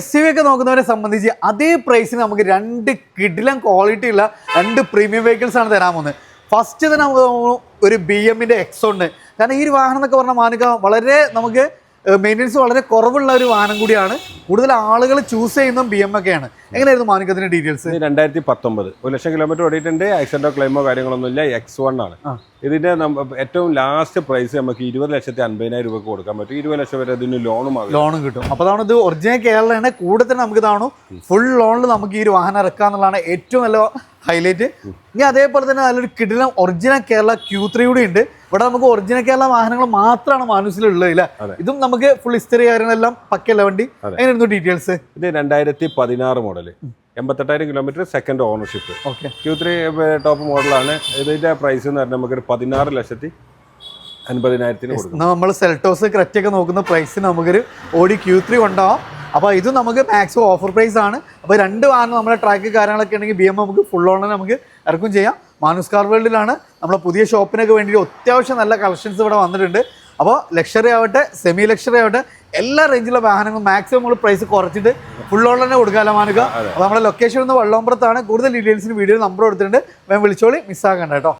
SUV ഒക്കെ നോക്കുന്നവരെ സംബന്ധിച്ച് അതേ പ്രൈസിന് നമുക്ക് രണ്ട് കിടിലൻ ക്വാളിറ്റി ഉള്ള രണ്ട് പ്രീമിയം വെഹിക്കിൾസ് ആണ് തരാൻ പോകുന്നത്. ഫസ്റ്റ് തന്നെ നമുക്ക് ഒരു BMന്റെ X ഉണ്ട്. കാരണം ഈ ഒരു വാഹനം എന്നൊക്കെ പറഞ്ഞാൽ മാനുക വളരെ നമുക്ക് മെയിൻ്റെനൻസ് വളരെ കുറവുള്ള ഒരു വാഹനം കൂടിയാണ്. കൂടുതൽ ആളുകൾ ചൂസ് ചെയ്യുന്നതും BM ഒക്കെയാണ്. എങ്ങനെയായിരുന്നു മാനുക്കത്തിന്റെ ഡീറ്റെയിൽസ്? 2019 1,00,000 കിലോമീറ്റർ ഓടിയിട്ടുണ്ട്. ആക്സിഡന്റോ ക്ലെയിമോ കാര്യങ്ങളൊന്നും ഇല്ല. X1 ആണ്. ഇതിന്റെ ഏറ്റവും ലാസ്റ്റ് പ്രൈസ് നമുക്ക് 20,50,000 രൂപക്ക് കൊടുക്കാൻ പറ്റും. 20 ലക്ഷം വരെ ഇതിന് ലോണും കിട്ടും. അപ്പോൾ അതാണ് ഇത് ഒറിജിനൽ കേരളമാണ്. കൂടെ തന്നെ നമുക്ക് ഇതാണ് ഫുൾ ലോണിൽ നമുക്ക് ഈ ഒരു വാഹനം ഇറക്കുക എന്നുള്ളതാണ് ഏറ്റവും നല്ല ഹൈലൈറ്റ്. ഇനി അതേപോലെ തന്നെ നല്ലൊരു കിടിലം ഒറിജിനൽ കേരള Q3 കൂടി ഉണ്ട്. ഇവിടെ നമുക്ക് ഒറിജിനൽ കേരള വാഹനങ്ങൾ മാത്രമാണ് മാനുസിലുള്ളത് ഇല്ല. ഇതും നമുക്ക് ഫുൾ ഹിസ്റ്ററി കാര്യങ്ങളെല്ലാം പക്കല്ല വണ്ടി. എങ്ങനെയായിരുന്നു ഡീറ്റെയിൽസ്? ഇത് 2016 model, 88,000 kilometre, second ownership. Q3 top മോഡലാണ്. ഇതിന്റെ പ്രൈസ് എന്ന് പറഞ്ഞാൽ നമുക്കൊരു 16,50,000 കൊടുക്കും. നമ്മൾ സെൽട്ടോസ് ക്രെറ്റയൊക്കെ നോക്കുന്ന പ്രൈസിന് നമുക്കൊരു Audi Q3 ഉണ്ടാവും. അപ്പോൾ ഇത് നമുക്ക് മാക്സിമം ഓഫർ പ്രൈസ് ആണ്. അപ്പോൾ രണ്ട് വാഹനം നമ്മുടെ ട്രാക്ക് കാര്യങ്ങളൊക്കെ ഉണ്ടെങ്കിൽ BM നമുക്ക് ഫുൾ ഓൺ നമുക്ക് ഇറക്കും ചെയ്യാം. മാനുസ് കാർ വേൾഡിലാണ് നമ്മളെ പുതിയ ഷോപ്പിനൊക്കെ വേണ്ടിയിട്ട് അത്യാവശ്യം നല്ല കളക്ഷൻസ് ഇവിടെ വന്നിട്ടുണ്ട്. അപ്പോൾ ലക്ഷറി ആവട്ടെ സെമി ലക്ഷറി ആവട്ടെ എല്ലാ റേഞ്ചിലുള്ള വാഹനങ്ങളും മാക്സിമം നമ്മൾ പ്രൈസ് കുറച്ചിട്ട് ഫുൾ ഓൺ തന്നെ കൊടുക്കാമല്ലോ മാനുക. അപ്പോൾ നമ്മുടെ ലൊക്കേഷൻ ഒന്ന് വള്ളോമ്പുറത്താണ്. കൂടുതൽ ഡീറ്റെയിൽസിന് വീഡിയോ നമ്പർ കൊടുത്തിട്ടുണ്ട്. വേഗം വിളിച്ചോളി, മിസ്സാക്കണ്ട കേട്ടോ.